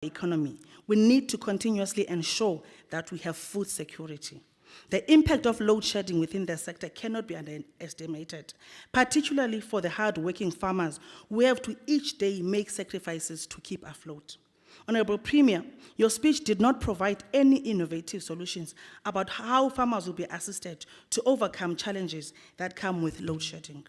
economy, we need to continuously ensure that we have food security. The impact of load shedding within the sector cannot be underestimated, particularly for the hard-working farmers who have to each day make sacrifices to keep afloat. Honorable Premier, your speech did not provide any innovative solutions about how farmers will be assisted to overcome challenges that come with load shedding.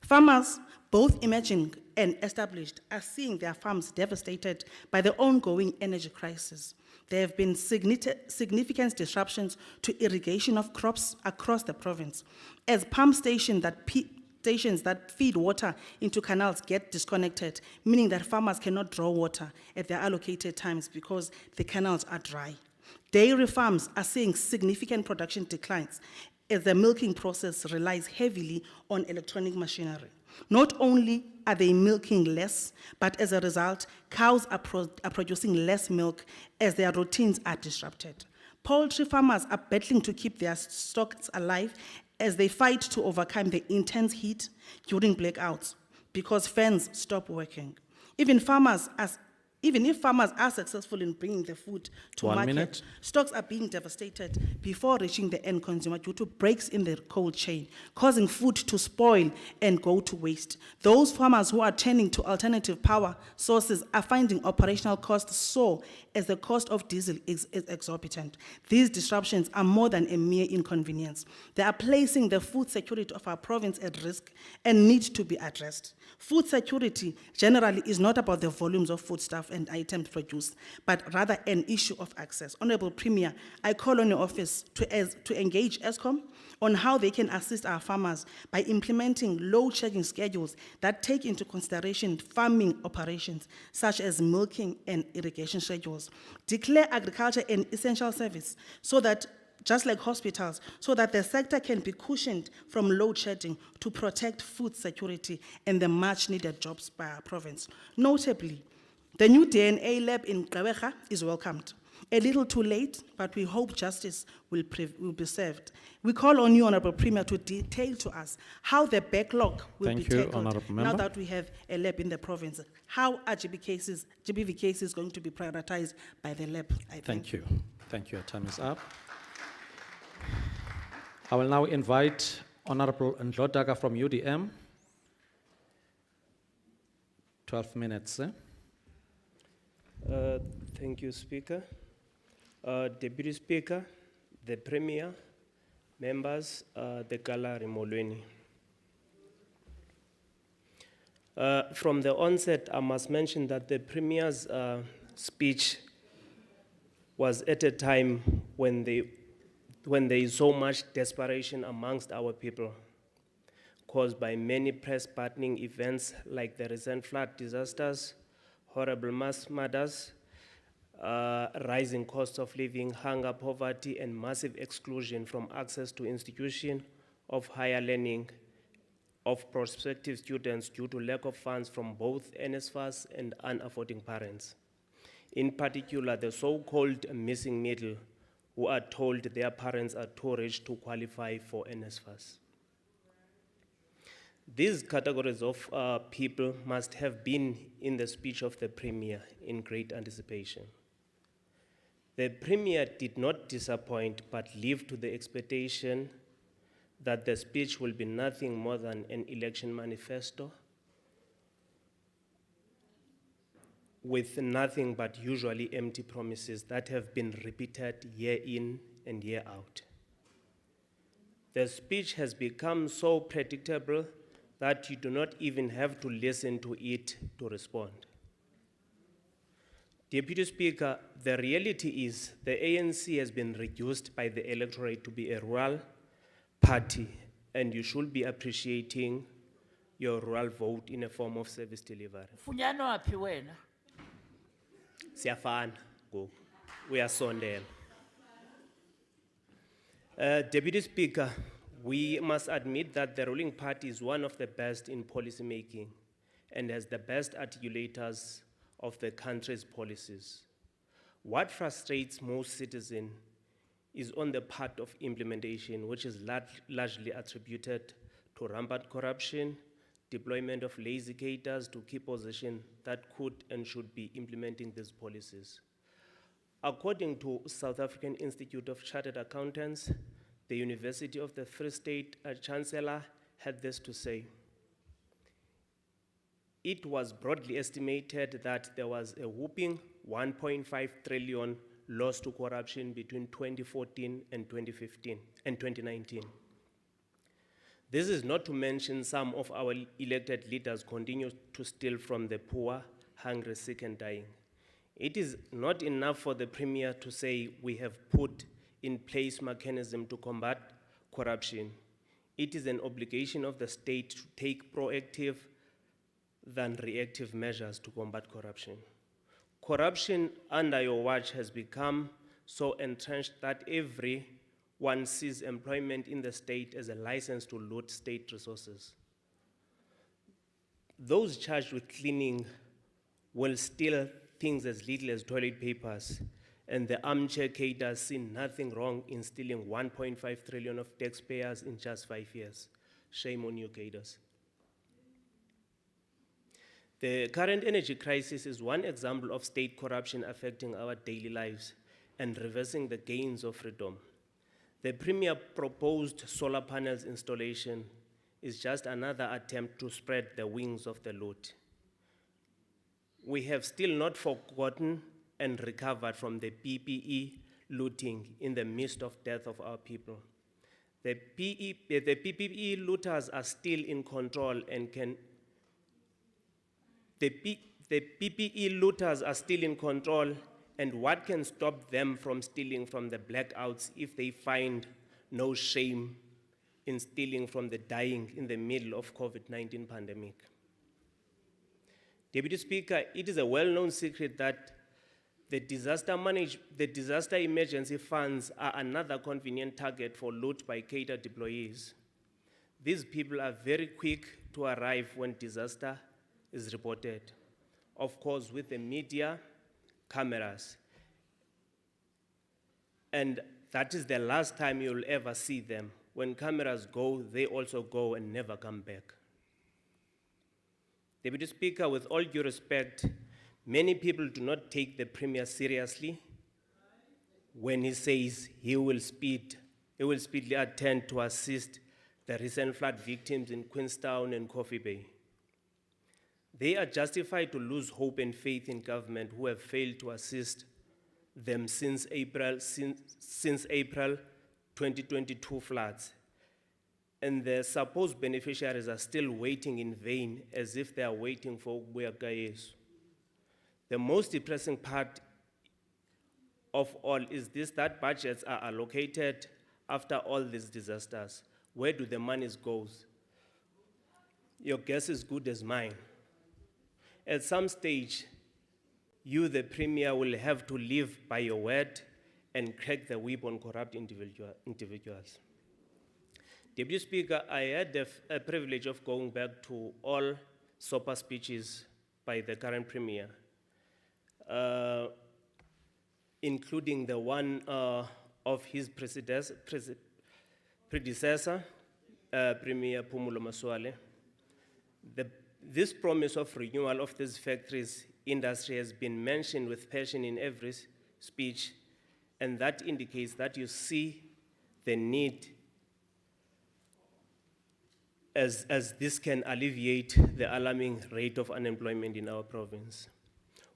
Farmers, both emerging and established, are seeing their farms devastated by the ongoing energy crisis. There have been significant disruptions to irrigation of crops across the province, as pump stations that feed water into canals get disconnected, meaning that farmers cannot draw water at their allocated times because the canals are dry. Dairy farms are seeing significant production declines as the milking process relies heavily on electronic machinery. Not only are they milking less, but as a result, cows are producing less milk as their routines are disrupted. Poultry farmers are battling to keep their stocks alive as they fight to overcome the intense heat during blackouts because fans stop working. Even if farmers are successful in bringing the food to market, stocks are being devastated before reaching the end consumer due to breaks in the cold chain, causing food to spoil and go to waste. Those farmers who are turning to alternative power sources are finding operational costs soar as the cost of diesel is exorbitant. These disruptions are more than a mere inconvenience. They are placing the food security of our province at risk and need to be addressed. Food security generally is not about the volumes of foodstuff and items produced, but rather an issue of access. Honorable Premier, I call on your office to engage ESCOM on how they can assist our farmers by implementing load-shedding schedules that take into consideration farming operations, such as milking and irrigation schedules. Declare agriculture an essential service so that just like hospitals, so that the sector can be cushioned from load shedding to protect food security and the much-needed jobs by our province. Notably, the new DNA lab in Gqeberha is welcomed. A little too late, but we hope justice will be served. We call on you, Honorable Premier, to detail to us how the backlog will be tackled now that we have a lab in the province. How are GBV cases going to be prioritized by the lab? Thank you. Thank you. Your time is up. I will now invite Honorable Ndlodaka from UDM. 12 minutes. Thank you, Speaker. Deputy Speaker, the Premier, members, the gallery, Molweni. From the onset, I must mention that the Premier's speech was at a time when there is so much desperation amongst our people, caused by many press-burdening events like the recent flood disasters, horrible mass murders, rising costs of living, hunger, poverty, and massive exclusion from access to institutions of higher learning of prospective students due to lack of funds from both NSFAS and unaffording parents. In particular, the so-called missing middle, who are told their parents are too rich to qualify for NSFAS. These categories of people must have been in the speech of the Premier in great anticipation. The Premier did not disappoint, but lived to the expectation that the speech will be nothing more than an election manifesto with nothing but usually empty promises that have been repeated year in and year out. The speech has become so predictable that you do not even have to listen to it to respond. Deputy Speaker, the reality is the ANC has been reduced by the electorate to be a rural party, and you should be appreciating your rural vote in a form of service delivery. Funyano wapi wena? Siyafana, go. Uyasondela. Deputy Speaker, we must admit that the ruling party is one of the best in policy making and has the best articulators of the country's policies. What frustrates most citizens is on the part of implementation, which is largely attributed to rampant corruption, deployment of legislators to key positions that could and should be implementing these policies. According to South African Institute of Chartered Accountants, the University of the Free State Chancellor had this to say: it was broadly estimated that there was a whopping 1.5 trillion loss to corruption between 2014 and 2019. This is not to mention some of our elected leaders continue to steal from the poor, hungry, sick, and dying. It is not enough for the Premier to say we have put in place mechanisms to combat corruption. It is an obligation of the state to take proactive than reactive measures to combat corruption. Corruption under your watch has become so entrenched that everyone sees employment in the state as a license to loot state resources. Those charged with cleaning will steal things as little as toilet papers, and the armchair cadres see nothing wrong in stealing 1.5 trillion of taxpayers in just 5 years. Shame on you, cadres. The current energy crisis is one example of state corruption affecting our daily lives and reversing the gains of freedom. The Premier proposed solar panels installation is just another attempt to spread the wings of the loot. We have still not forgotten and recovered from the PPE looting in the midst of death of our people. The PPE looters are still in control and can The PPE looters are still in control, and what can stop them from stealing from the blackouts if they find no shame in stealing from the dying in the middle of COVID-19 pandemic? Deputy Speaker, it is a well-known secret that the disaster emergency funds are another convenient target for loot by catered deployees. These people are very quick to arrive when disaster is reported, of course with the media cameras. And that is the last time you'll ever see them. When cameras go, they also go and never come back. Deputy Speaker, with all due respect, many people do not take the Premier seriously when he says he will speedily attend to assist the recent flood victims in Queenstown and Coffee Bay. They are justified to lose hope and faith in government who have failed to assist them since April 2022 floods. And the supposed beneficiaries are still waiting in vain as if they are waiting for Buyakayesu. The most depressing part of all is this, that budgets are allocated after all these disasters. Where do the monies go? Your guess is good as mine. At some stage, you, the Premier, will have to live by your word and crack the whip on corrupt individuals. Deputy Speaker, I had a privilege of going back to all SOPA speeches by the current Premier, including the one of his predecessor, Premier Phumulo Masualle. This promise of renewal of this factories industry has been mentioned with passion in every speech, and that indicates that you see the need as this can alleviate the alarming rate of unemployment in our province.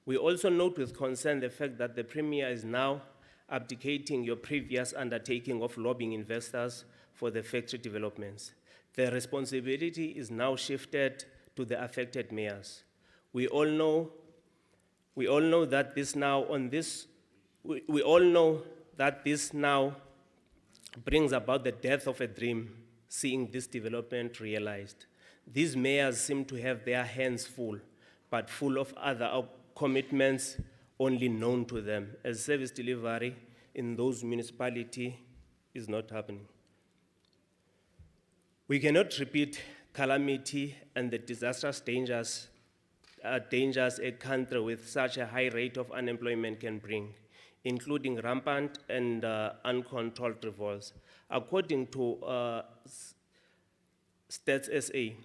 We also note with concern the fact that the Premier is now abdicating your previous undertaking of lobbying investors for the factory developments. The responsibility is now shifted to the affected mayors. We all know that this now brings about the death of a dream, seeing this development realized. These mayors seem to have their hands full, but full of other commitments only known to them, as service delivery in those municipalities is not happening. We cannot repeat calamity and the disastrous dangers a country with such a high rate of unemployment can bring, including rampant and uncontrolled revolts. According to Stats SA,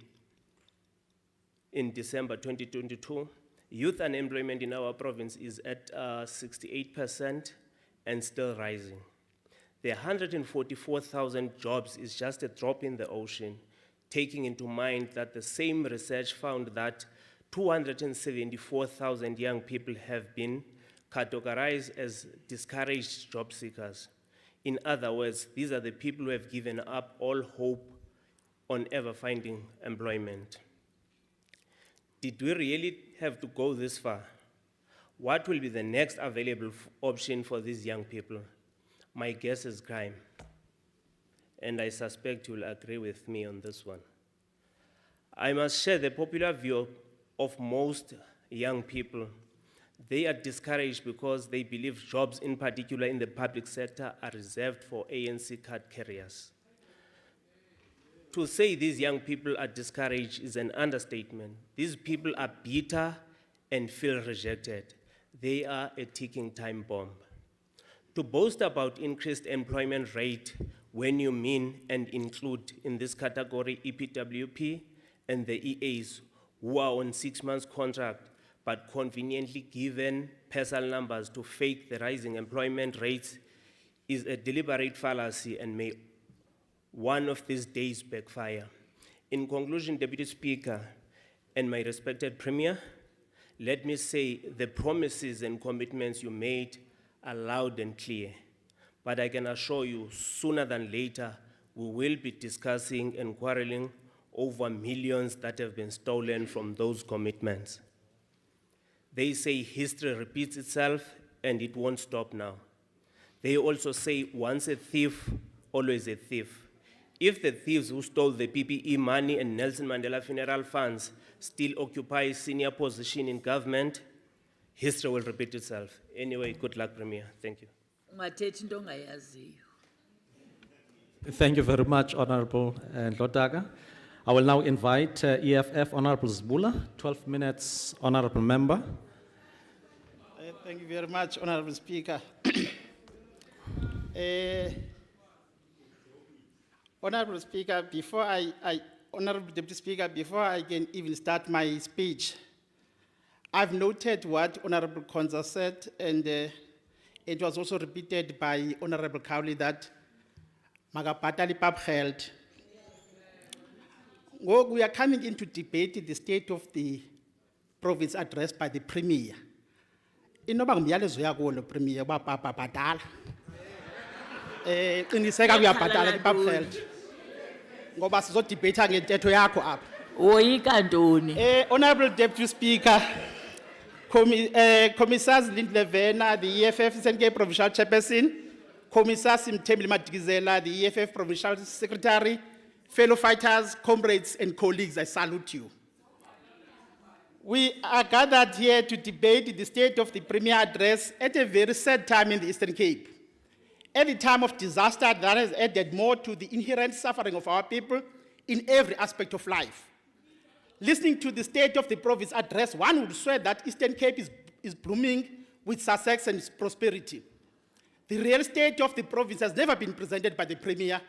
in December 2022. Youth unemployment in our province is at 68% and still rising. The 144,000 jobs is just a drop in the ocean, taking into mind that the same research found that 274,000 young people have been categorized as discouraged job seekers. In other words, these are the people who have given up all hope on ever finding employment. Did we really have to go this far? What will be the next available option for these young people? My guess is crime. And I suspect you'll agree with me on this one. I must share the popular view of most young people. They are discouraged because they believe jobs, in particular in the public sector, are reserved for ANC card carriers. To say these young people are discouraged is an understatement. These people are bitter and feel rejected. They are a ticking time bomb. To boast about increased employment rate when you mean and include in this category EPWP and the EAs who are on 6 months contract but conveniently given personal numbers to fake the rising employment rates is a deliberate fallacy and may one of these days backfire. In conclusion, Deputy Speaker and my respected Premier, let me say the promises and commitments you made are loud and clear. But I can assure you, sooner than later, we will be discussing and quarreling over millions that have been stolen from those commitments. They say history repeats itself and it won't stop now. They also say once a thief, always a thief. If the thieves who stole the PPE money and Nelson Mandela funeral funds still occupy senior position in government, history will repeat itself. Anyway, good luck, Premier. Thank you. Ungathethi into ongayaziyo. Thank you very much, Honorable Ndlodaga. I will now invite EFF Honorable Zbula, 12 minutes, Honorable Member. Thank you very much, Honorable Speaker. Honorable Speaker, Honorable Deputy Speaker, before I can even start my speech, I've noted what Honorable Konza said, and it was also repeated by Honorable Cowley that Magapatali Pap held. We are coming into debate the state of the province addressed by the Premier. Inoba ngumyalezo yakho lo Premier ba papa bhatala. Qiniseka kuyabhatala ke Pap held. Ngoba sizo debate ngentetho yakho apha. Woyika ntoni? Honorable Deputy Speaker, Commissars Lindlevena, the EFF SNK Provincial Chairperson, Commissar Simthembile Madikizela, the EFF Provincial Secretary, fellow fighters, comrades and colleagues, I salute you. We are gathered here to debate the state of the Premier address at a very sad time in the Eastern Cape. At the time of disaster that has added more to the inherent suffering of our people in every aspect of life. Listening to the state of the province address, one would swear that Eastern Cape is blooming with success and prosperity. The real state of the province has never been presented by the Premier.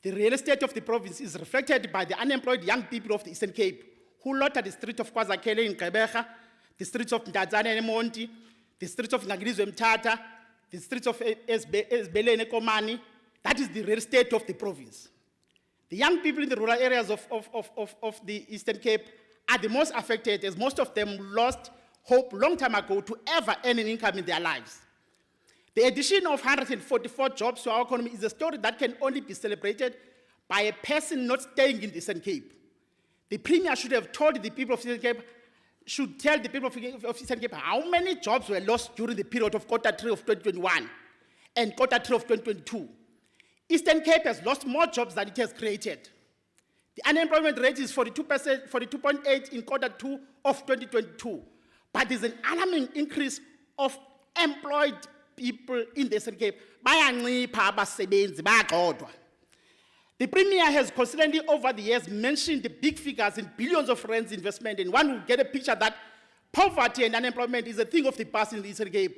The real state of the province is reflected by the unemployed young people of the Eastern Cape who lotter the streets of KwaZakele in Gqeberha, the streets of Ndazane and Monti, the streets of Ngagilizwe Mthatha, the streets of Esbele and Komani. That is the real state of the province. The young people in the rural areas of the Eastern Cape are the most affected, as most of them lost hope long time ago to ever earn an income in their lives. The addition of 144 jobs to our economy is a story that can only be celebrated by a person not staying in the Eastern Cape. The Premier should have told the people of Eastern Cape, should tell the people of Eastern Cape how many jobs were lost during the period of quarter 3 of 2021 and quarter 3 of 2022. Eastern Cape has lost more jobs than it has created. The unemployment rate is 42%, 42.8 in quarter 2 of 2022, but there's an alarming increase of employed people in the Eastern Cape. Bayancipha abasebenzi, bayagxothwa. The Premier has constantly over the years mentioned the big figures in billions of rands investment, and one will get a picture that poverty and unemployment is a thing of the past in the Eastern Cape.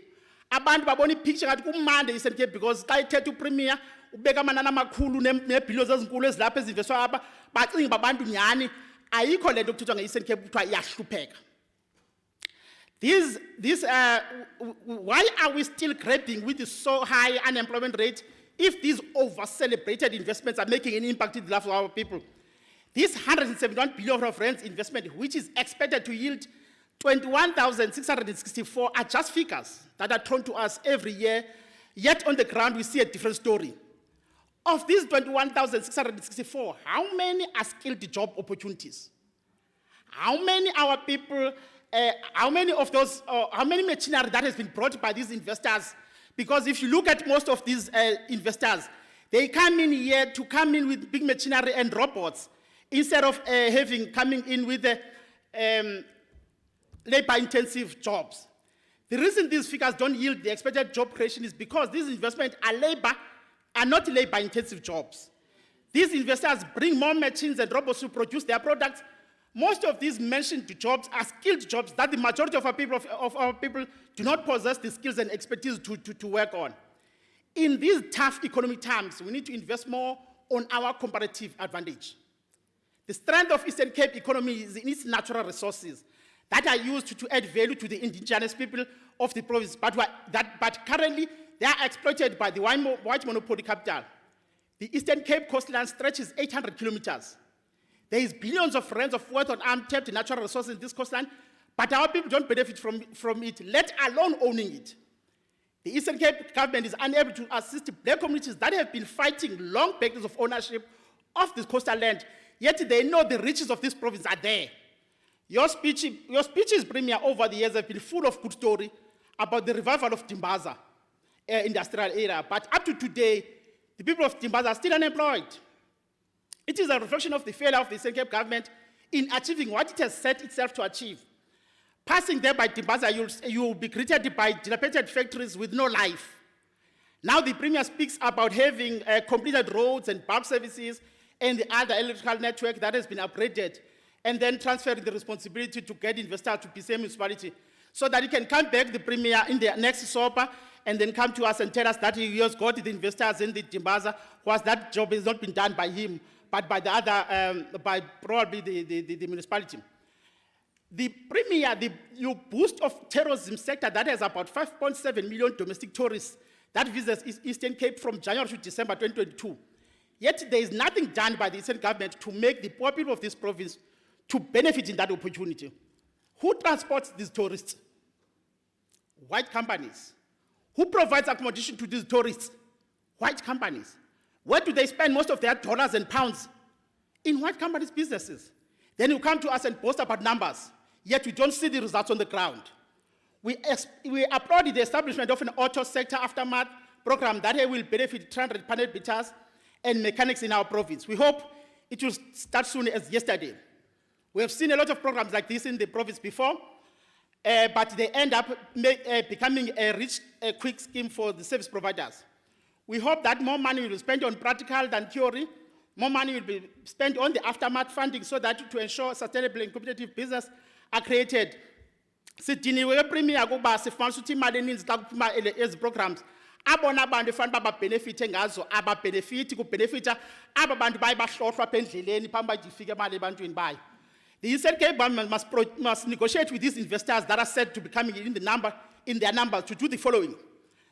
Abantu babona ipicture ngathi kumande Eastern Cape because xa ithetha uPremier ubeka amanani amakhulu nebillions ezinkulu ezilapha ezinvestwa apha bacinga abantu nyani ayikho le nto kuthethwa nge-Eastern Cape kuthiwa iyahlupheka. Why are we still grappling with the so high unemployment rate if these over-celebrated investments are making an impact in the lives of our people? This 171 billion of rents investment, which is expected to yield 21,664, are just figures that are thrown to us every year, yet on the ground we see a different story. Of these 21,664, how many are skilled job opportunities? How many our people, how many of those, how many machinery that has been brought by these investors? Because if you look at most of these investors, they come in here to come in with big machinery and robots, instead of coming in with labor-intensive jobs. The reason these figures don't yield the expected job creation is because these investments are not labor-intensive jobs. These investors bring more machines and robots to produce their products. Most of these mentioned jobs are skilled jobs that the majority of our people do not possess the skills and expertise to work on. In these tough economic times, we need to invest more on our comparative advantage. The strength of Eastern Cape economy is in its natural resources that are used to add value to the indigenous people of the province, but currently they are exploited by the white monopoly capital. The Eastern Cape coastline stretches 800 kilometers. There is billions of rands of worth on untapped natural resources in this coastline, but our people don't benefit from it, let alone owning it. The Eastern Cape government is unable to assist black communities that have been fighting long battles of ownership of this coastal land, yet they know the riches of this province are there. Your speeches, Premier, over the years have been full of good story about the revival of Dimbaza industrial area, but up to today, the people of Dimbaza are still unemployed. It is a reflection of the failure of the Eastern Cape government in achieving what it has set itself to achieve. Passing there by Dimbaza, you will be greeted by dilapidated factories with no life. Now the Premier speaks about having completed roads and bulk services and the other electrical network that has been upgraded, and then transferring the responsibility to get investors to PCM municipality, so that he can come back, the Premier, in the next SOPA, and then come to us and tell us that he has got the investors in the Dimbaza, whilst that job has not been done by him, but by the other, by probably the municipality. The Premier, your boost of tourism sector that has about 5.7 million domestic tourists that visits Eastern Cape from January to December 2022. Yet there is nothing done by the Eastern government to make the poor people of this province to benefit in that opportunity. Who transports these tourists? White companies. Who provides accommodation to these tourists? White companies. Where do they spend most of their dollars and pounds? In white companies' businesses. Then you come to us and boast about numbers, yet we don't see the results on the ground. We applaud the establishment of an auto sector aftermath program that will benefit 300 panel beaters and mechanics in our province. We hope it will start soon as yesterday. We have seen a lot of programs like this in the province before, but they end up becoming a rich, quick scheme for the service providers. We hope that more money will be spent on practical than theory. More money will be spent on the aftermath funding so that to ensure sustainable and competitive business are created. Sidiniwe Premier kuba sifanele ukuthi imali eninzi xa kuphuma ezi programs abona abantu efanele babenefite ngazo ababenefiti kubenefita aba bantu baye bahlohlwa apha endleleni phambi bayifike imali ebantwini bayo. The Eastern Cape government must negotiate with these investors that are said to be coming in their numbers to do the following.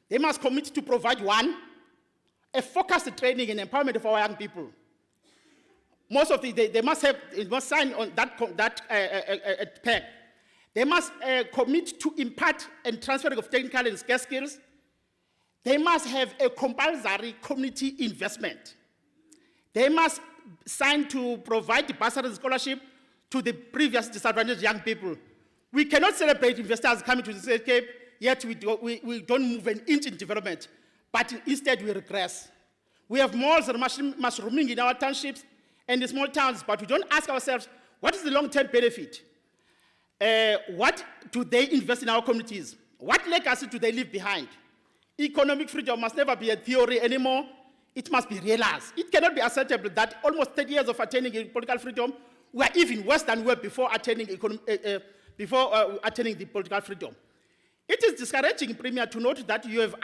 They must commit to provide, one, a focused training and empowerment of our young people. Most of they must sign on that pact. They must commit to impart and transferring of technical and skills. They must have a compulsory community investment. They must sign to provide the bursary and scholarship to the previous disadvantaged young people. We cannot celebrate investors coming to the Eastern Cape, yet we don't move an inch in development, but instead we regress. We have malls and mushrooming in our townships and the small towns, but we don't ask ourselves, what is the long-term benefit? What do they invest in our communities? What legacy do they leave behind? Economic freedom must never be a theory anymore. It must be realized. It cannot be acceptable that almost 30 years of attaining political freedom, we are even worse than we were before attaining the political freedom. It is discouraging, Premier, to note that you have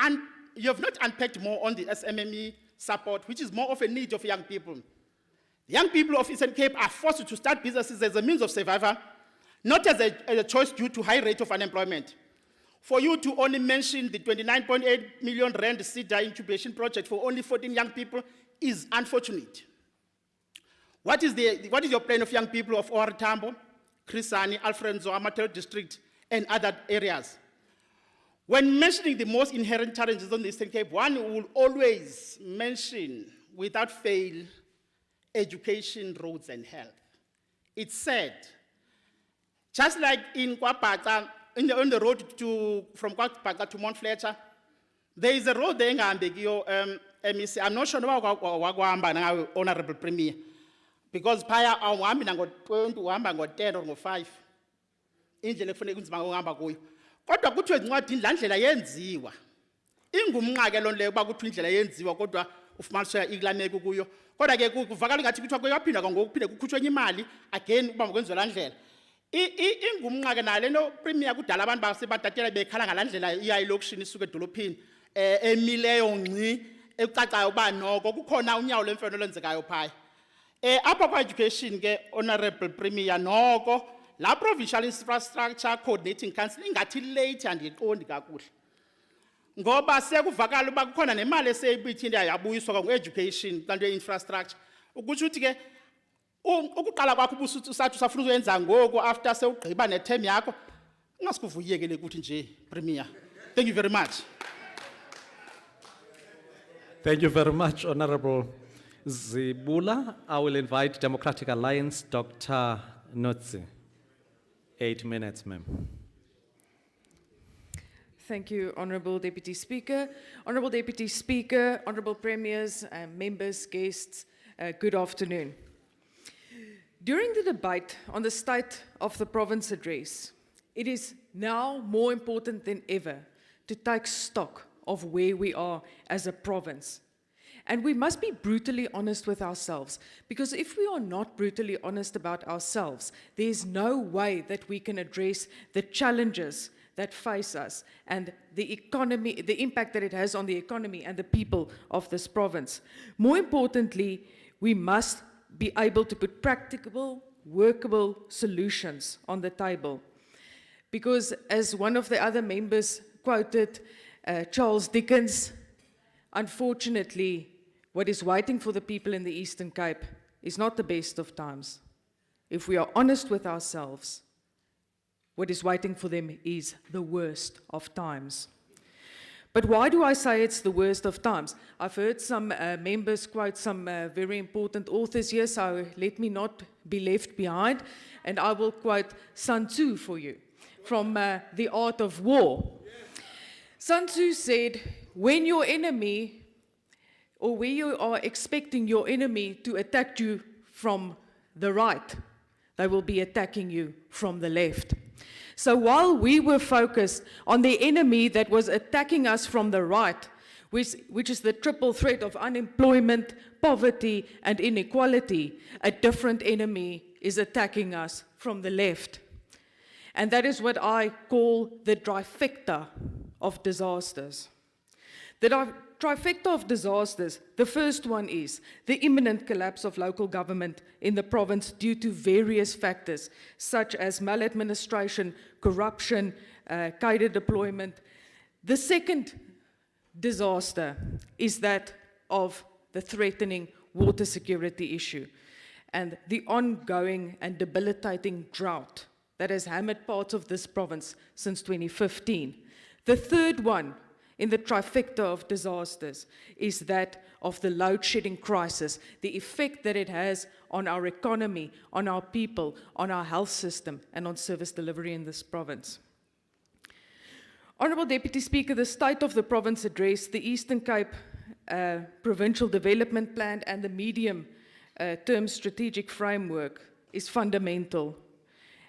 not unpacked more on the SMME support, which is more of a need of young people. Young people of Eastern Cape are forced to start businesses as a means of survival, not as a choice due to high rate of unemployment. For you to only mention the 29.8 million rand CEDA incubation project for only 14 young people is unfortunate. What is your plan of young people of OR Tambo, Krisani, Alfredo, Amateur District, and other areas? When mentioning the most inherent challenges on the Eastern Cape, one will always mention, without fail, education, roads, and health. It's sad. Just like in Kwapata, on the road from Kwapata to Mount Fletcher, there is a road there in MEC. I'm not sure about Honorable Premier, because Paya Awambi got 20, Wamba got 10 or 5. Indlela ekufanele kunzima ngohamba kuyo. Kodwa kuthiwe encwadini la ndlela yenziwa. Ingumnqake lo leyo ba kuthiwe indlela yenziwa kodwa ufumaniswa iklameke kuyo. Kodwa ke kuvakala ngathi kuthiwa kuyaphinda ngokuphinde kukhutshwe imali again ukuba ngokwenziwa la ndlela. Ingumnqake nale no premier kudala abantu basebadatela bekhala ngalandlela iya elokishini isuke edolophini emileyo ngci ecacayo ba noko kukhona unyawo lemfeno lenzekayo phaya. Apha kwa education ke honorable premier noko la provincial infrastructure coordinating council ingathi late andiqondi kakuhle. Ngoba sekuvakala uba kukhona nemali eseyibithinde yabuyiswa ngo-education kanti infrastructure. Ukutsho ukuthi ke ukuqala kwakho ubusathi usafuna ukuyenza ngoku after sewugqiba neterm yakho ungasikuvuyekele ukuthi nje premier. Thank you very much. Thank you very much, Honorable Zibula. I will invite Democratic Alliance, Dr. Notsi. 8 minutes, ma'am. Thank you, Honourable Deputy Speaker. Honourable Deputy Speaker, Honourable Premiers, members, guests, good afternoon. During the debate on the State of the Province address, it is now more important than ever to take stock of where we are as a province. And we must be brutally honest with ourselves, because if we are not brutally honest about ourselves, there is no way that we can address the challenges that face us and the economy, the impact that it has on the economy and the people of this province. More importantly, we must be able to put practicable, workable solutions on the table. Because as one of the other members quoted Charles Dickens, unfortunately, what is waiting for the people in the Eastern Cape is not the best of times. If we are honest with ourselves, what is waiting for them is the worst of times. But why do I say it's the worst of times? I've heard some members quote some very important authors here, so let me not be left behind. And I will quote Sun Tzu for you from The Art of War. Sun Tzu said, when your enemy, or where you are expecting your enemy to attack you from the right, they will be attacking you from the left. So while we were focused on the enemy that was attacking us from the right, which is the triple threat of unemployment, poverty, and inequality, a different enemy is attacking us from the left. And that is what I call the trifecta of disasters. The trifecta of disasters, the first one is the imminent collapse of local government in the province due to various factors, such as maladministration, corruption, cadre deployment. The second disaster is that of the threatening water security issue and the ongoing and debilitating drought that has hammered parts of this province since 2015. The third one in the trifecta of disasters is that of the load shedding crisis, the effect that it has on our economy, on our people, on our health system, and on service delivery in this province. Honourable Deputy Speaker, the State of the Province address, the Eastern Cape Provincial Development Plan and the medium-term strategic framework is fundamental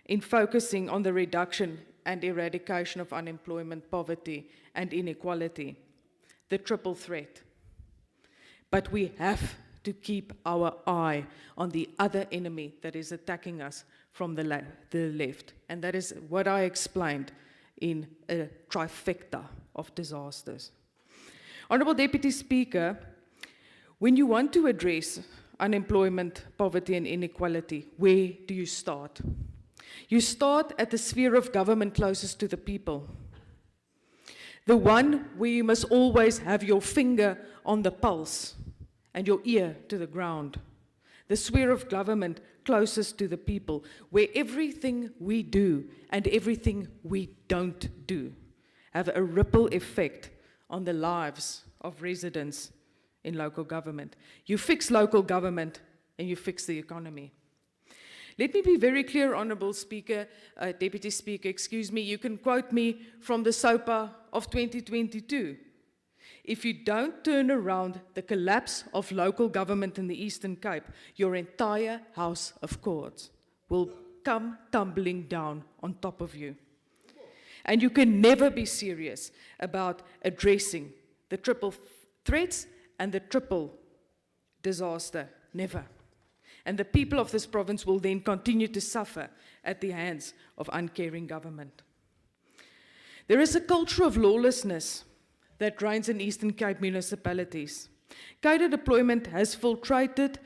in focusing on the reduction and eradication of unemployment, poverty, and inequality, the triple threat. But we have to keep our eye on the other enemy that is attacking us from the left. And that is what I explained in a trifecta of disasters. Honourable Deputy Speaker, when you want to address unemployment, poverty, and inequality, where do you start? You start at the sphere of government closest to the people. The one where you must always have your finger on the pulse and your ear to the ground. The sphere of government closest to the people, where everything we do and everything we don't do have a ripple effect on the lives of residents in local government. You fix local government and you fix the economy. Let me be very clear, Honourable Speaker, Deputy Speaker, excuse me, you can quote me from the SOPA of 2022. If you don't turn around the collapse of local government in the Eastern Cape, your entire House of Courts will come tumbling down on top of you. And you can never be serious about addressing the triple threats and the triple disaster. Never. And the people of this province will then continue to suffer at the hands of uncaring government. There is a culture of lawlessness that reigns in Eastern Cape municipalities. Cater deployment has filtrated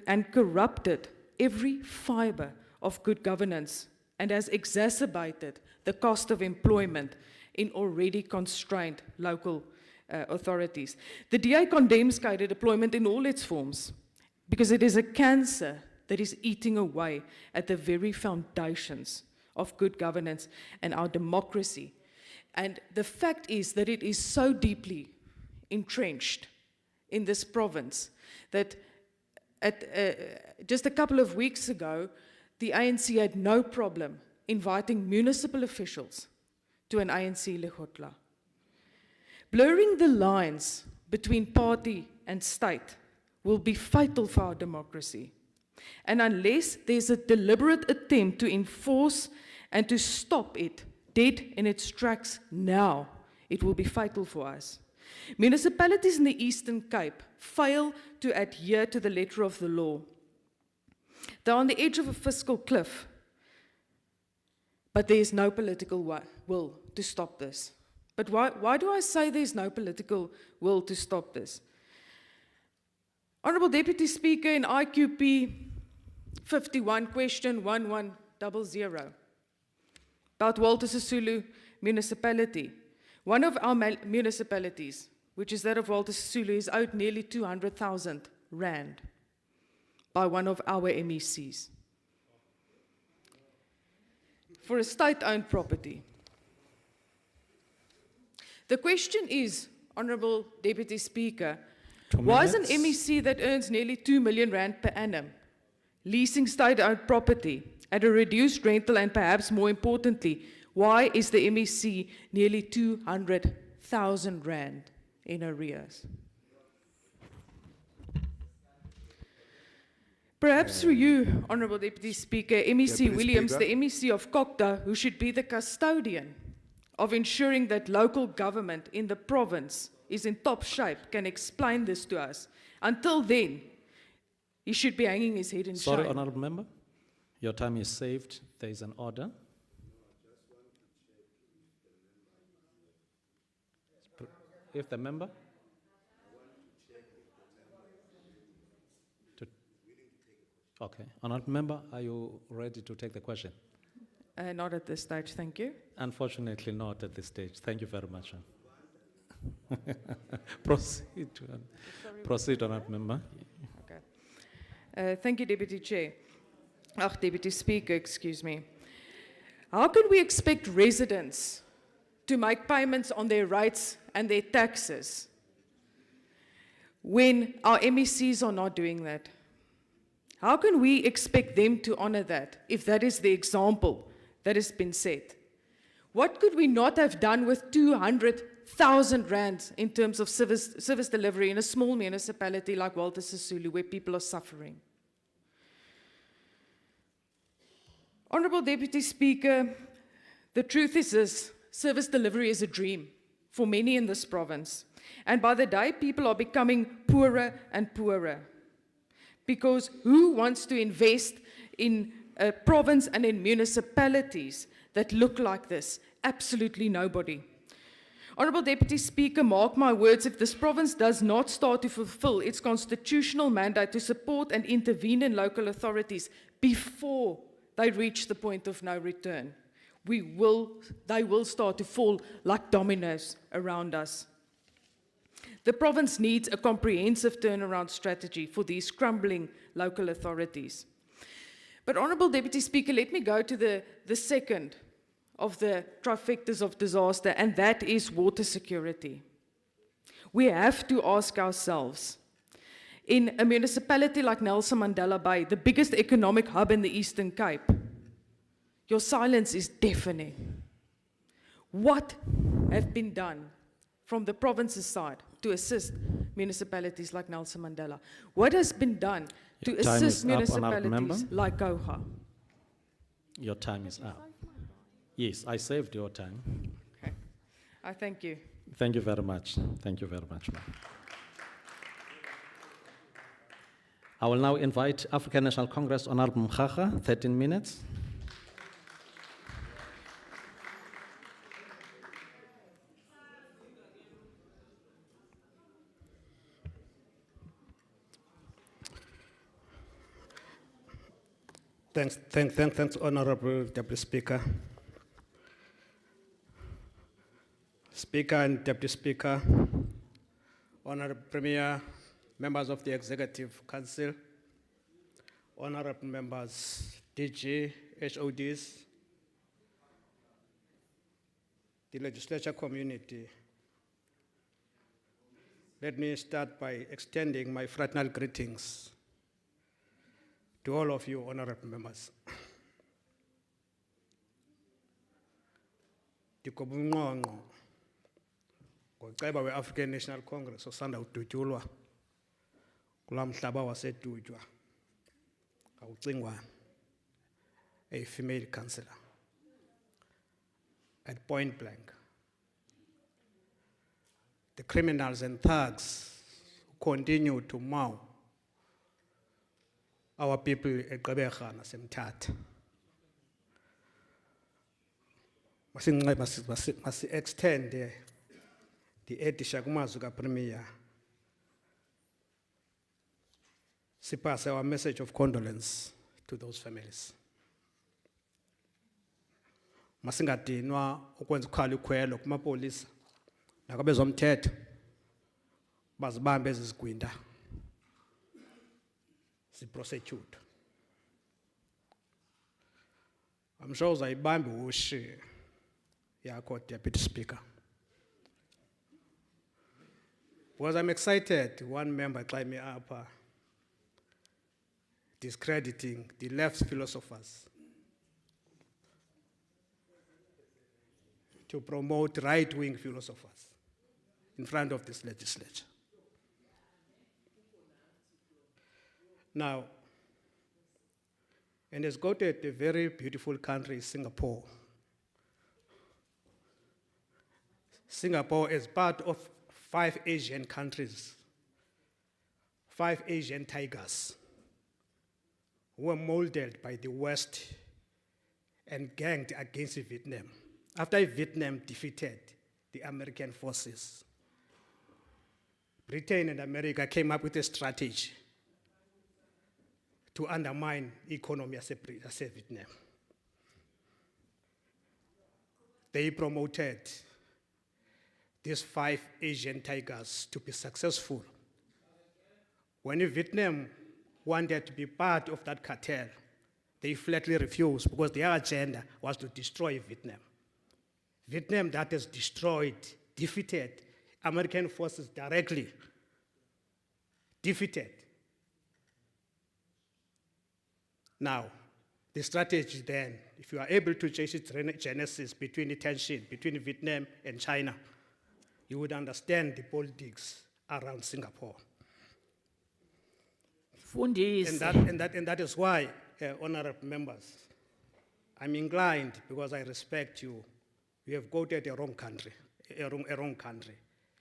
and corrupted every fibre of good governance and has exacerbated the cost of employment in already constrained local authorities. The DA condemns cater deployment in all its forms because it is a cancer that is eating away at the very foundations of good governance and our democracy. And the fact is that it is so deeply entrenched in this province that just a couple of weeks ago, the ANC had no problem inviting municipal officials to an ANC lekgotla. Blurring the lines between party and state will be fatal for our democracy. And unless there's a deliberate attempt to enforce and to stop it dead in its tracks now, it will be fatal for us. Municipalities in the Eastern Cape fail to adhere to the letter of the law. They're on the edge of a fiscal cliff, but there is no political will to stop this. But why do I say there's no political will to stop this? Honourable Deputy Speaker, in IQP 51, question 1100, about Walter Sisulu municipality. One of our municipalities, which is that of Walter Sisulu, is owed nearly 200,000 rand by one of our MECs for a state-owned property. The question is, Honourable Deputy Speaker, why is an MEC that earns nearly 2 million rand per annum leasing state-owned property at a reduced rental, and perhaps more importantly, why is the MEC nearly 200,000 rand in arrears? Perhaps through you, Honourable Deputy Speaker, MEC Deputy Williams, Speaker. the MEC of Kokta, who should be the custodian of ensuring that local government in the province is in top shape, can explain this to us. Until then, he should be hanging his head in Sorry, shame. Honourable Member. Your time is saved. There is an order. If the member? Okay. Honourable Member, are you ready to take the question? Not at this stage, thank you. Unfortunately, not at this stage. Thank you very much. Proceed, proceed, Honourable Member. Okay. Thank you, Deputy Chair. Deputy Speaker, excuse me. How can we expect residents to make payments on their rates and their taxes when our MECs are not doing that? How can we expect them to honour that if that is the example that has been set? What could we not have done with 200,000 rand in terms of service delivery in a small municipality like Walter Sisulu, where people are suffering? Honourable Deputy Speaker, the truth is this: service delivery is a dream for many in this province. And by the day, people are becoming poorer and poorer. Because who wants to invest in a province and in municipalities that look like this? Absolutely nobody. Honourable Deputy Speaker, mark my words, if this province does not start to fulfil its constitutional mandate to support and intervene in local authorities before they reach the point of no return, they will start to fall like dominoes around us. The province needs a comprehensive turnaround strategy for these crumbling local authorities. But Honourable Deputy Speaker, let me go to the second of the trifectas of disaster, and that is water security. We have to ask ourselves, in a municipality like Nelson Mandela Bay, the biggest economic hub in the Eastern Cape, your silence is deafening. What has been done from the province's side to assist municipalities like Nelson Mandela? What has been done to Your time assist is up, honourable municipalities member. like Goha? Your time is up. Yes, I saved your time. Okay, I thank you. Thank you very much. Thank you very much, ma'am. I will now invite African National Congress, Honorable Mkhaga, 13 minutes. Thanks, Honorable Deputy Speaker. Speaker and Deputy Speaker, Honorable Premier, members of the Executive Council, Honorable members, DG, HODs, the Legislature community. Let me start by extending my fraternal greetings to all of you, honorable members. Ndikobunqonqo ngoceba we-African National Congress osanda udutyulwa kulaa mhlaba wasedutywa ngawucingwane, a female councillor at point blank. The criminals and thugs who continue to maul our people eGqeberha naseMthatha. Must extend the edisha kumazwi kaPremier. Sipass our message of condolence to those families. Masingadinwa ukwenza ukhala ikhwelo kumapolisa nakabezomthetho bazibambe ezi zigwinta prosecute. I'm sure uzayibambi ushi yakho, Deputy Speaker. Because I'm excited, one member climbed me up discrediting the left philosophers to promote right-wing philosophers in front of this legislature. Now, and has got a very beautiful country, Singapore. Singapore is part of 5 Asian countries, 5 Asian tigers who were molded by the West and ganged against Vietnam. After Vietnam defeated the American forces, Britain and America came up with a strategy to undermine the economy of Vietnam. They promoted these 5 Asian tigers to be successful. When Vietnam wanted to be part of that cartel, they flatly refused because their agenda was to destroy Vietnam. Vietnam that has destroyed, defeated American forces directly, defeated. Now, the strategy then, if you are able to trace its genesis between the tension between Vietnam and China, you would understand the politics around Singapore. Fundisi. And that is why, honorable members, I'm inclined, because I respect you, you have quoted a wrong country, a wrong country.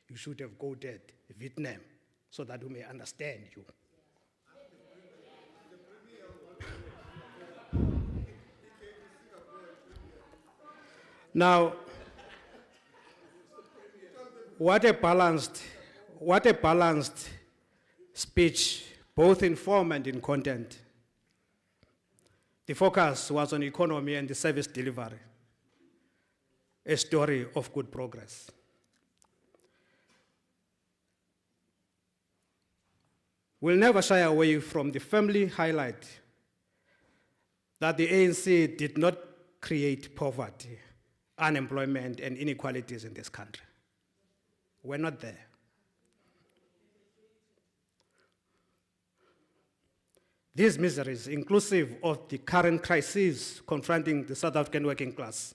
You should have quoted Vietnam so that we may understand you. Now, What a balanced speech, both in form and in content. The focus was on economy and the service delivery, a story of good progress. We'll never shy away from the family highlight that the ANC did not create poverty, unemployment, and inequalities in this country. We're not there. These miseries, inclusive of the current crises confronting the South African working class,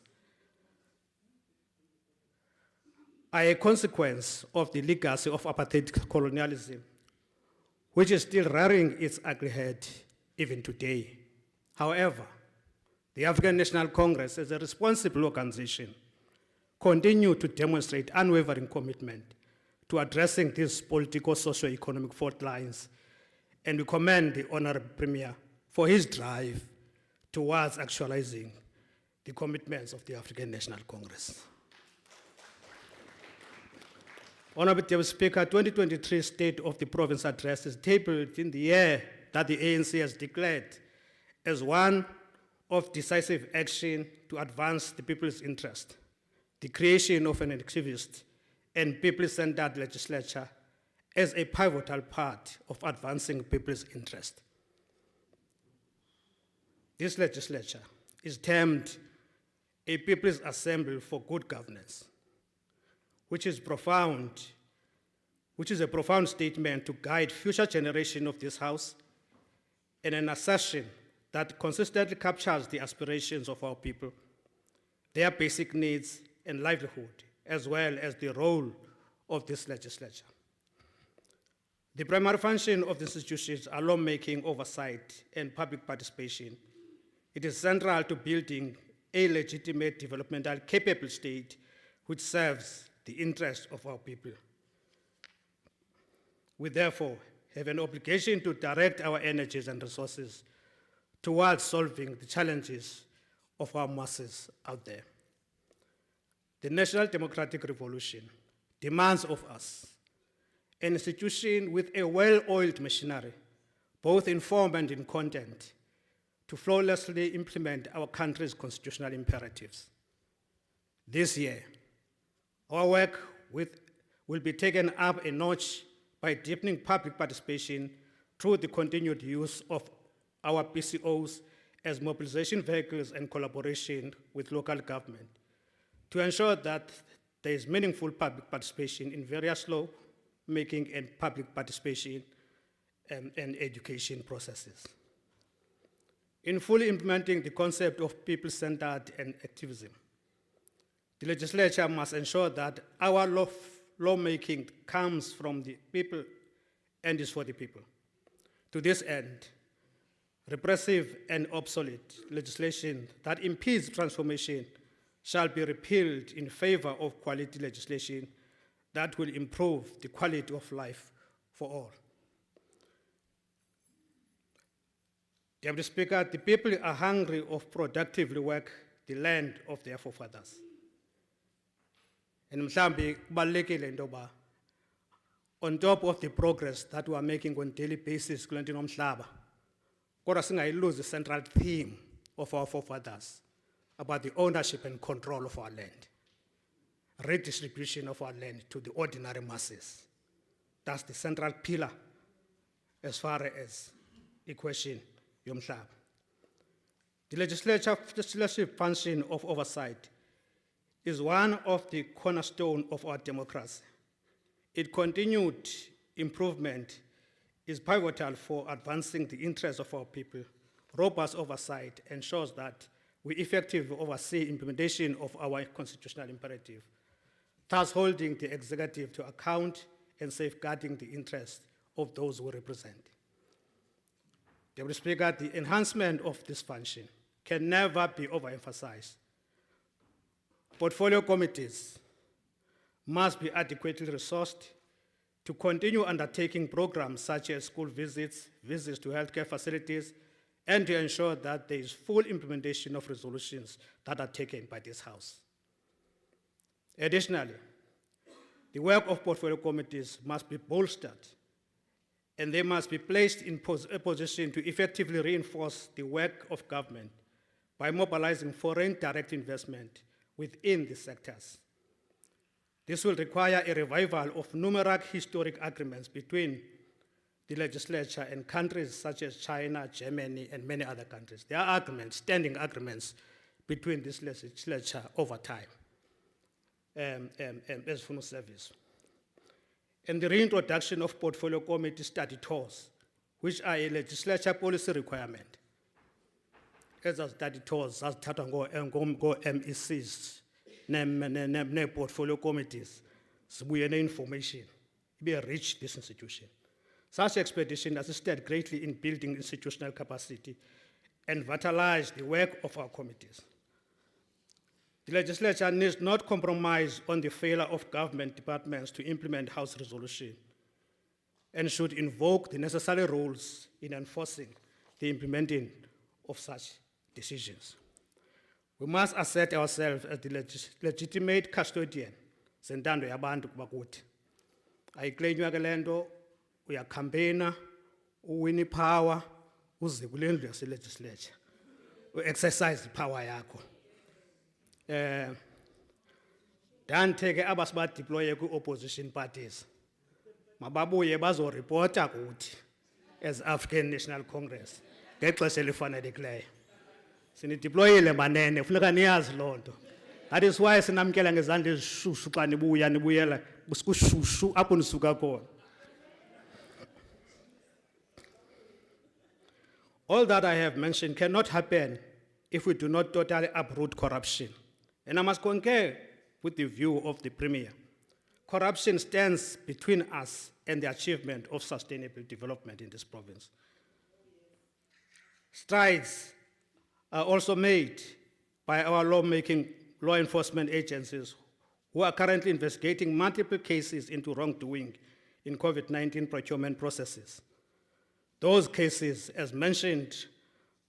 are a consequence of the legacy of apartheid colonialism, which is still rearing its ugly head even today. However, the African National Congress, as a responsible organization, continue to demonstrate unwavering commitment to addressing these political, socio-economic fault lines, and we commend the Honorable Premier for his drive towards actualizing the commitments of the African National Congress. Honorable Deputy Speaker, 2023 State of the Province Address is tabled in the year that the ANC has declared as one of decisive action to advance the people's interest, the creation of an activist and people-centered legislature as a pivotal part of advancing people's interest. This legislature is termed a People's Assembly for Good Governance, which is a profound statement to guide future generations of this House, and an assertion that consistently captures the aspirations of our people, their basic needs and livelihood, as well as the role of this legislature. The primary function of the institutions are lawmaking, oversight, and public participation. It is central to building a legitimate, developmental, capable state which serves the interests of our people. We therefore have an obligation to direct our energies and resources towards solving the challenges of our masses out there. The National Democratic Revolution demands of us an institution with a well-oiled machinery, both in form and in content, to flawlessly implement our country's constitutional imperatives. This year, our work will be taken up a notch by deepening public participation through the continued use of our PCOs as mobilization vehicles and collaboration with local government to ensure that there is meaningful public participation in various law-making and public participation and education processes. In fully implementing the concept of people-centered and activism, the legislature must ensure that our lawmaking comes from the people and is for the people. To this end, repressive and obsolete legislation that impedes transformation shall be repealed in favor of quality legislation that will improve the quality of life for all. Deputy Speaker, the people are hungry of productively work the land of their forefathers. And mhlambi kubalulekile into yoba on top of the progress that we are making on a daily basis kule nto inomhlaba, kodwa singayilose the central theme of our forefathers about the ownership and control of our land, redistribution of our land to the ordinary masses. That's the central pillar as far as equation yomhlaba. The legislative function of oversight is one of the cornerstones of our democracy. Its continued improvement is pivotal for advancing the interests of our people. Robust oversight ensures that we effectively oversee implementation of our constitutional imperative, thus holding the executive to account and safeguarding the interests of those we represent. Deputy Speaker, the enhancement of this function can never be overemphasized. Portfolio committees must be adequately resourced to continue undertaking programs such as school visits, visits to healthcare facilities, and to ensure that there is full implementation of resolutions that are taken by this House. Additionally, The work of portfolio committees must be bolstered, and they must be placed in a position to effectively reinforce the work of government by mobilizing foreign direct investment within the sectors. This will require a revival of numerous historic agreements between the legislature and countries such as China, Germany, and many other countries. There are agreements, standing agreements between this legislature over time as full service. And the reintroduction of portfolio committee study tours, which are a legislature policy requirement. As a study tours, as MECs, portfolio committees, we information, be rich this institution. Such expedition assisted greatly in building institutional capacity and vitalized the work of our committees. The legislature needs not compromise on the failure of government departments to implement House resolution and should invoke the necessary rules in enforcing the implementing of such decisions. We must assert ourselves as the legitimate custodian zentando yabantu kubakuthi. Ayiklenywa ke lento uyacampaigna uwin power uze kulendlu yase-legislature u-exercise power yakho. Dante ke abasibadeploye ku-opposition parties mababuye bazoreporta kuthi as African National Congress ngexesha elifanelekileyo. Sinideployile manene, funeka niyazi loo nto. That is why sinamkela ngezandla ezishushu xa nibuyela kushushu apho nisuka khona. All that I have mentioned cannot happen if we do not totally uproot corruption. And I must concur with the view of the Premier. Corruption stands between us and the achievement of sustainable development in this province. Strides are also made by our law enforcement agencies who are currently investigating multiple cases into wrongdoing in COVID-19 procurement processes. Those cases, as mentioned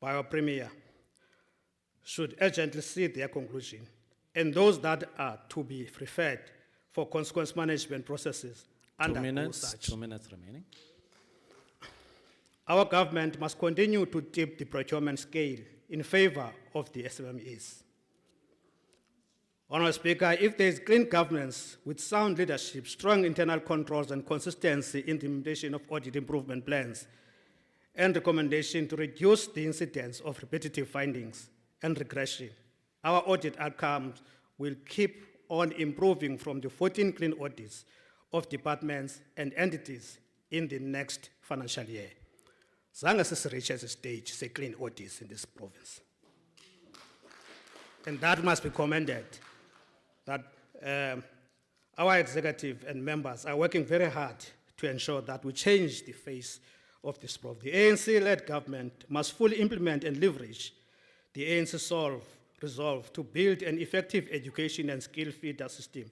by our Premier, should urgently see their conclusion, and those that are to be referred for consequence management processes undergo such. 2 minutes remaining. Our government must continue to tip the procurement scale in favor of the SMMEs. Honourable Speaker, if there is clean governance with sound leadership, strong internal controls and consistency in the implementation of audit improvement plans and recommendation to reduce the incidence of repetitive findings and regression, our audit outcomes will keep on improving from the 14 clean audits of departments and entities in the next financial year. Zange sisireach as a stage, say clean audits in this province. And that must be commended, that our executive and members are working very hard to ensure that we change the face of this province. The ANC-led government must fully implement and leverage the ANC resolve to build an effective education and skill feeder system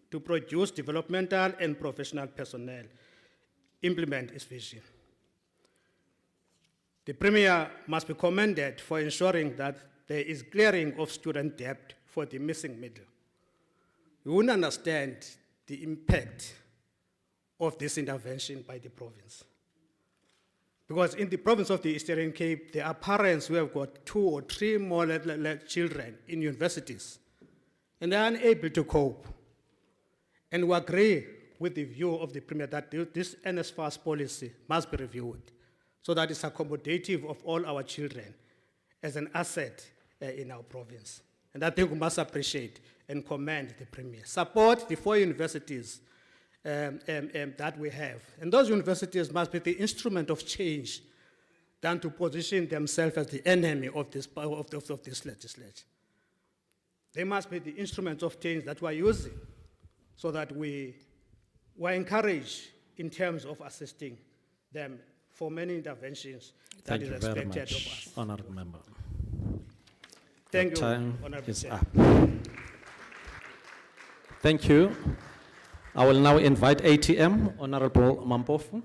to produce developmental and professional personnel, implement its vision. The Premier must be commended for ensuring that there is clearing of student debt for the missing middle. We wouldn't understand the impact of this intervention by the province. Because in the province of the Eastern Cape, there are parents who have got 2 or 3 more children in universities, and they are unable to cope. And we agree with the view of the Premier that this NSFAS policy must be reviewed so that it's accommodative of all our children as an asset in our province. And I think we must appreciate and commend the Premier. Support the 4 universities that we have. And those universities must be the instrument of change than to position themselves as the enemy of this legislature. They must be the instruments of change that we are using so that we are encouraged in terms of assisting them for many interventions that Thank is you very expected of much, us. Honourable Member. Thank you, Time Honourable is Chair. up. Thank you. I will now invite ATM, Honourable Mampofu.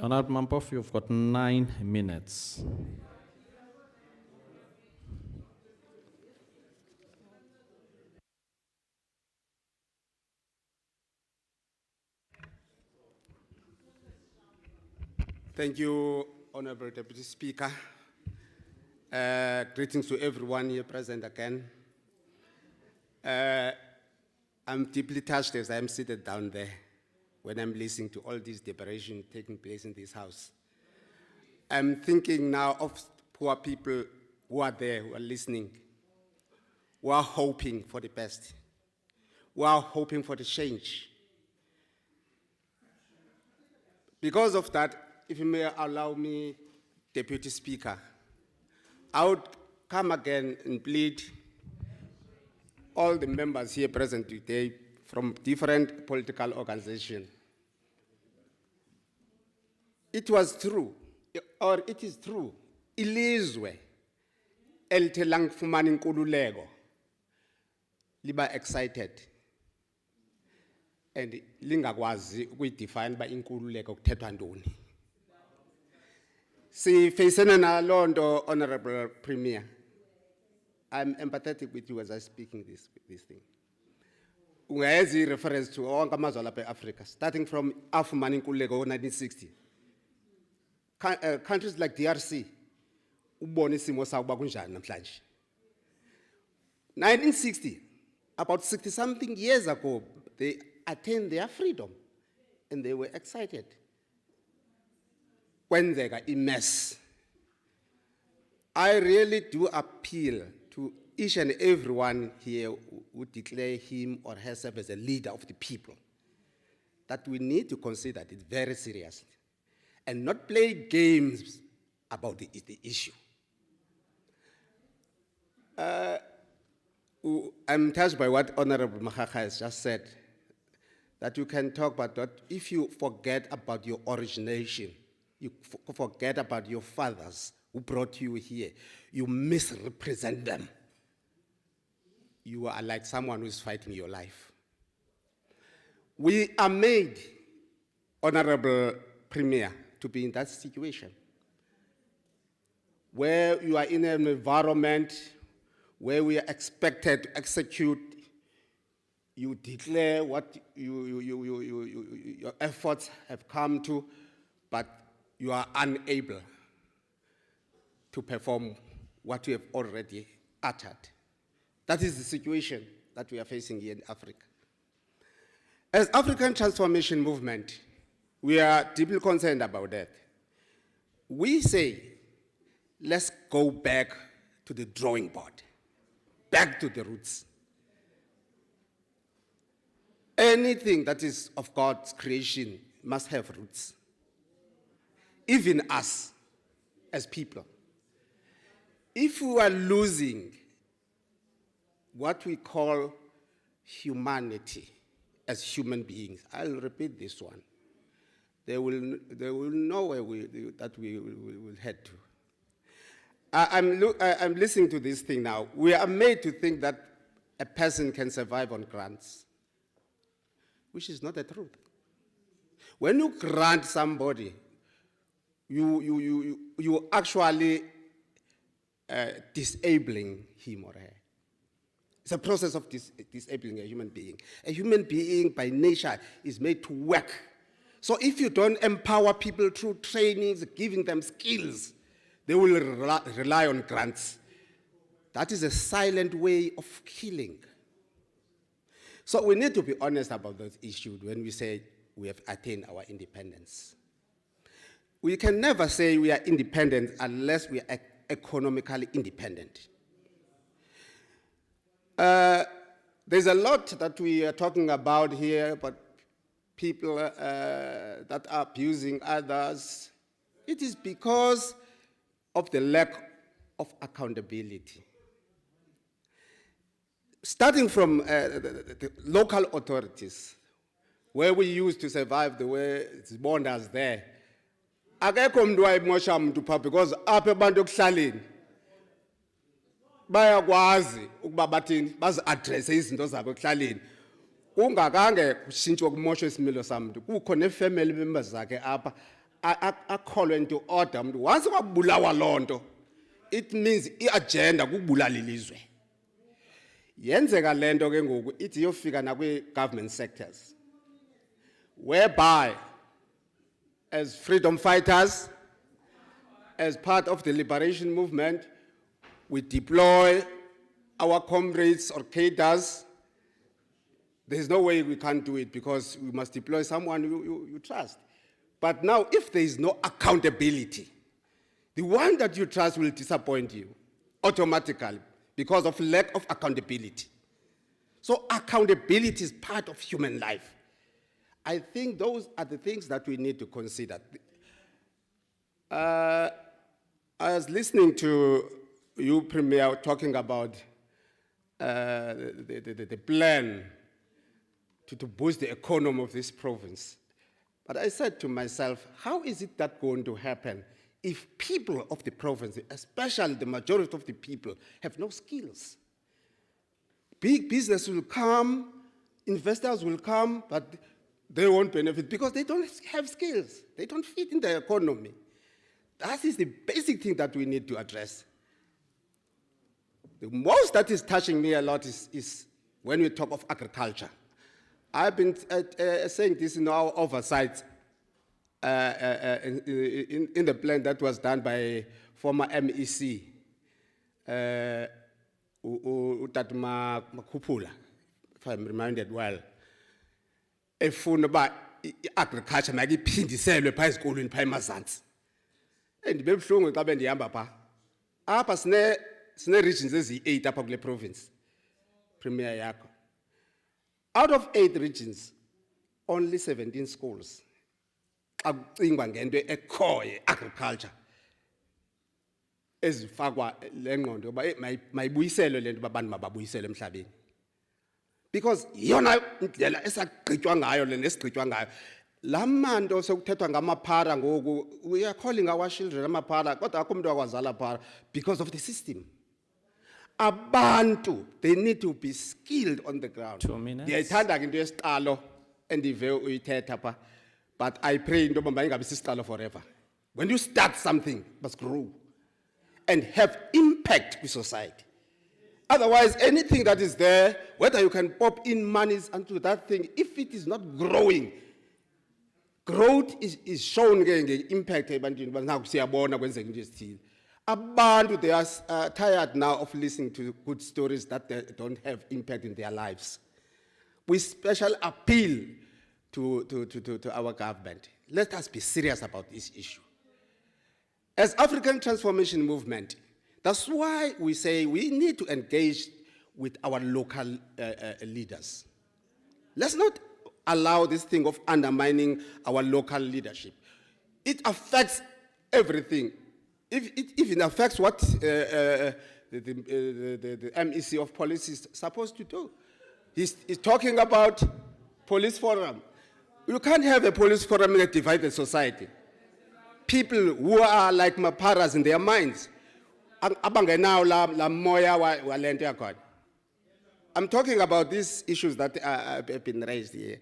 Honorable Mampof, you've got 9 minutes. Thank you, Honorable Deputy Speaker. Greetings to everyone here present again. I'm deeply touched as I'm seated down there when I'm listening to all this deliberation taking place in this house. I'm thinking now of poor people who are there, who are listening, who are hoping for the best, who are hoping for the change. Because of that, if you may allow me, Deputy Speaker, I would come again and plead all the members here present today from different political organizations. It was true, or it is true, ilizwe elithe langifumana inkululeko liba excited and lingakwazi ukuyidefine ba inkululeko kuthethwa ntoni. Sifacene nalo nto, Honorable Premier. I'm empathetic with you as I'm speaking this thing. Ungayenza reference to onke amazwe lapha eAfrica, starting from afumana inkululeko ngo-1960. Countries like DRC, ubone isimo sawo kuba kunjani namhlanje. 1960, about 60-something years ago, they attained their freedom and they were excited. Kwenzeka imess. I really do appeal to each and everyone here who declare him or herself as a leader of the people that we need to consider it very seriously and not play games about the issue. I'm touched by what Honorable Mahaka has just said, that you can talk about that if you forget about your origination, you forget about your fathers who brought you here, you misrepresent them. You are like someone who is fighting your life. We are made, Honorable Premier, to be in that situation where you are in an environment where we are expected to execute. You declare what your efforts have come to, but you are unable to perform what you have already uttered. That is the situation that we are facing here in Africa. As African Transformation Movement, we are deeply concerned about that. We say, let's go back to the drawing board, back to the roots. Anything that is of God's creation must have roots. Even us, as people. If we are losing what we call humanity as human beings, I'll repeat this one. They will know where we will head to. I'm listening to this thing now. We are made to think that a person can survive on grants, which is not the truth. When you grant somebody, you actually disabling him or her. It's a process of disabling a human being. A human being by nature is made to work. So if you don't empower people through trainings, giving them skills, they will rely on grants. That is a silent way of killing. So we need to be honest about those issues when we say we have attained our independence. We can never say we are independent unless we are economically independent. There's a lot that we are talking about here, but people that are abusing others. It is because of the lack of accountability. Starting from the local authorities, where we used to survive the way it's born us there. Akekho umuntu wayemosha umuntu pha because apha abantu ekuhlaleni bayakwazi ukuba bathini bazi-addresse izinto zabo ekuhlaleni. Kungakange kushintshwe kumoshwe isimilo samuntu. Kukho ne-family members zakhe apha akholwe into order umuntu once kwabulawa lonto it means iagenda kubulala ilizwe yenzeka lento ke ngoku ithi yofika na kwi government sectors whereby as freedom fighters as part of the liberation movement we deploy our comrades or cadres. There's no way we can't do it because we must deploy someone you trust. But now, if there is no accountability, the one that you trust will disappoint you automatically because of lack of accountability. So accountability is part of human life. I think those are the things that we need to consider. I was listening to you, Premier, talking about the plan to boost the economy of this province. But I said to myself, how is it that going to happen if people of the province, especially the majority of the people, have no skills? Big business will come, investors will come, but they won't benefit because they don't have skills. They don't fit in the economy. That is the basic thing that we need to address. The most that is touching me a lot is when we talk of agriculture. I've been saying this in our oversight in the plan that was done by former MEC, Utatma Makupula, if I'm reminded well. Efuna ba agriculture mayiphindisele pha esikolweni pha eMazantsi. Ndibebhlungu xa bendihamba pha. Apha sine regions ezi-8 apha kule province. Premier yakho. Out of 8 regions, only 17 schools. Xa kucingwa ngento ekhoyo agriculture. Ezifakwa le ngqondo yoba mayibuyiselwe le nto abantu mababuyisele emhlabeni. Because yona indlela esagqitywa ngayo le nesigqitywa ngayo. La manto sekuthethwa ngamaphara ngoku, we are calling our children amaphara, kodwa akho umuntu akwazala phara because of the system. Abantu, they need to be skilled on the ground. 2 minutes. Ndiyayithanda ke into yesiqalo endive uyithetha pha, but I pray into yoba mayingabi sisiqalo forever. When you start something, must grow and have impact with society. Otherwise, anything that is there, whether you can pop in monies onto that thing, if it is not growing, growth is shown impact ebantwini naku siyabona kwenzeka into ezithile. Abantu, they are tired now of listening to good stories that they don't have impact in their lives. We special appeal to our government. Let us be serious about this issue. As African Transformation Movement, that's why we say we need to engage with our local leaders. Let's not allow this thing of undermining our local leadership. It affects everything. If it affects what the MEC of police is supposed to do. He's talking about police forum. You can't have a police forum in a divided society. People who are like maparas in their minds. I'm talking about these issues that have been raised here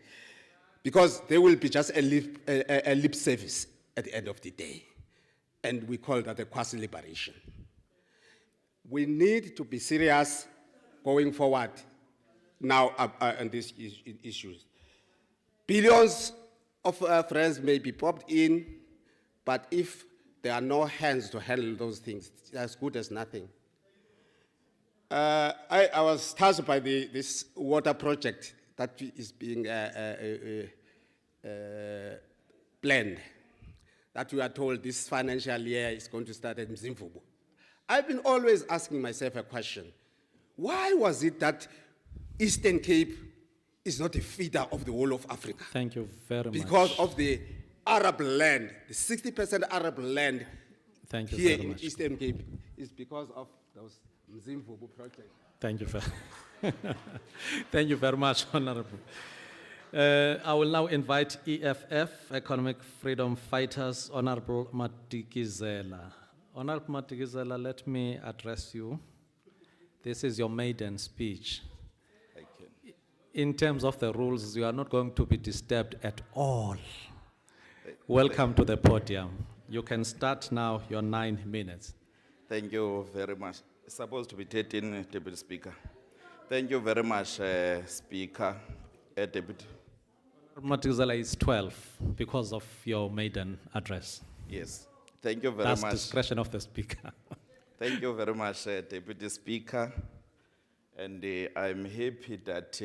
because they will be just a lip service at the end of the day. And we call that a quasi-liberation. We need to be serious going forward now on these issues. Billions of friends may be popped in, but if there are no hands to handle those things, it's as good as nothing. I was touched by this water project that is being planned, that we are told this financial year is going to start at Mzimvubu. I've been always asking myself a question. Why was it that Eastern Cape is not a feeder of the whole of Africa? Thank you very much. Because of the Arab land, the 60% Arab land Thank you here very in much. Eastern Cape is because of those Mzimvubu projects. Thank you Thank you very much, Honorable. I will now invite EFF, Economic Freedom Fighters, Honorable Matikizela. Honorable Matikizela, let me address you. This is your maiden speech. Thank you. In terms of the rules, you are not going to be disturbed at all. Welcome to the podium. You can start now your 9 minutes. Thank you very much. It's supposed to be 13, Deputy Speaker. Thank you very much, Speaker, Deputy. Matigizela is 12 because of your maiden address. Yes, thank you very That's much. discretion of the speaker. Thank you very much, Deputy Speaker. And I'm happy that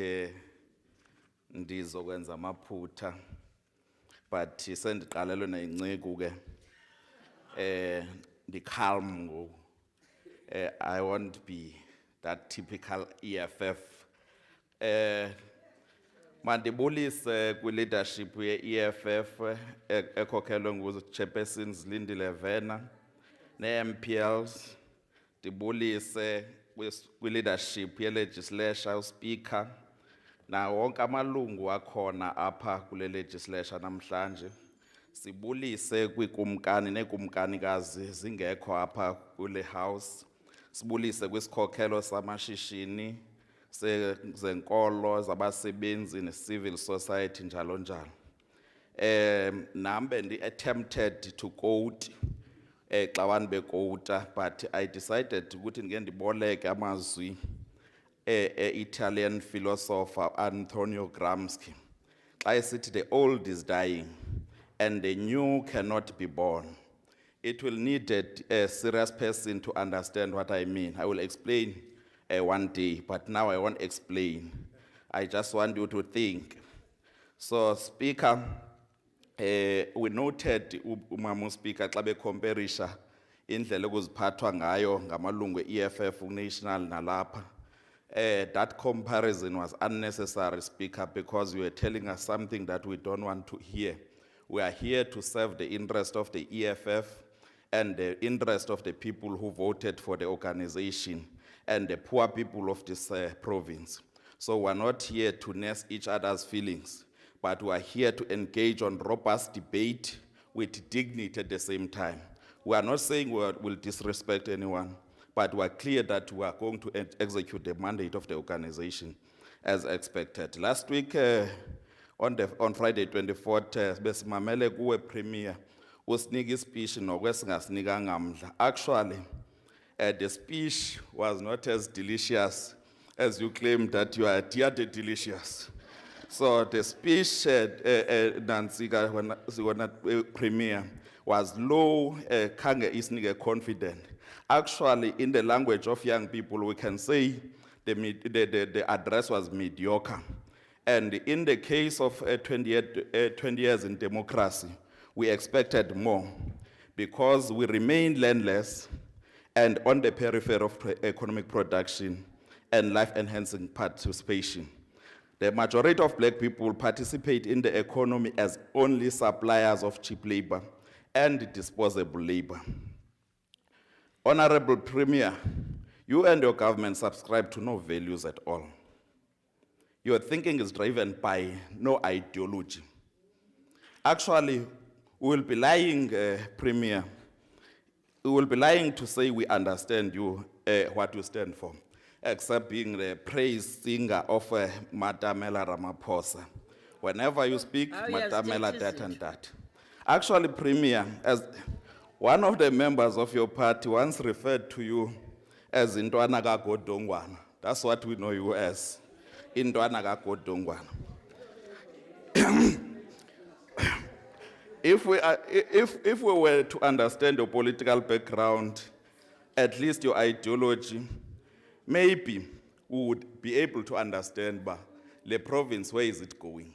ndizokwenza amaphutha, but sendiqalelwe nencegu ke. The calm go. I won't be that typical EFF. Mandibulise kwi-leadership ye-EFF ekhokhelwe ngu-Chairperson Lindile Vena ne-MPLs. Ndibulise kwi-leadership ye-legislature, uSpeaker, na wonke amalungu akhona apha kule legislature namhlanje. Sibulise kwikumkani nekumkanikazi zingekho apha kule house. Sibulise kwisikhokhelo samashishini, zenkolo, zabasebenzi ne-civil society njalo njalo. Nambe ndi-attempted to quote xa wani bequota, but I decided ukuthi ngeke ndiboleke amazwi Italian philosopher Antonio Gramsci. Xa esithi the old is dying and the new cannot be born. It will need a serious person to understand what I mean. I will explain one day, but now I won't explain. I just want you to think. So, Speaker, we noted uMama Speaker xa becomparisha indlela ekuziphathwa ngayo ngamalungu e-EFF national nalapha. That comparison was unnecessary, Speaker, because you were telling us something that we don't want to hear. We are here to serve the interest of the EFF and the interest of the people who voted for the organization and the poor people of this province. So we're not here to nurse each other's feelings, but we are here to engage on robust debate with dignity at the same time. We are not saying we will disrespect anyone, but we are clear that we are going to execute the mandate of the organization as expected. Last week, on Friday 24th, besimamele kuwe Premier, usinika speech nokwesingasinika ngamdla. Actually, the speech was not as delicious as you claim that you are dear delicious. So the speech, Nancy, when Premier, was low, kange isnike confident. Actually, in the language of young people, we can say the address was mediocre. And in the case of 20 years in democracy, we expected more because we remain landless and on the periphery of economic production and life-enhancing participation. The majority of black people participate in the economy as only suppliers of cheap labor and disposable labor. Honorable Premier, you and your government subscribe to no values at all. Your thinking is driven by no ideology. Actually, we will be lying, Premier. We will be lying to say we understand you, what you stand for, except being the praise singer of Madamela Ramaphosa. Whenever you speak, Oh, yes, Madamela that is that it. and that. Actually, Premier, as one of the members of your party once referred to you as Intwana kaGodongwana. That's what we know you as. Intwana kaGodongwana. If we were to understand your political background, at least your ideology, maybe we would be able to understand, but the province, where is it going?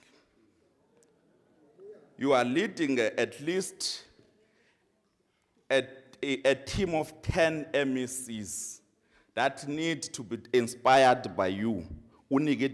You are leading at least a team of 10 MECs that need to be inspired by you. Unike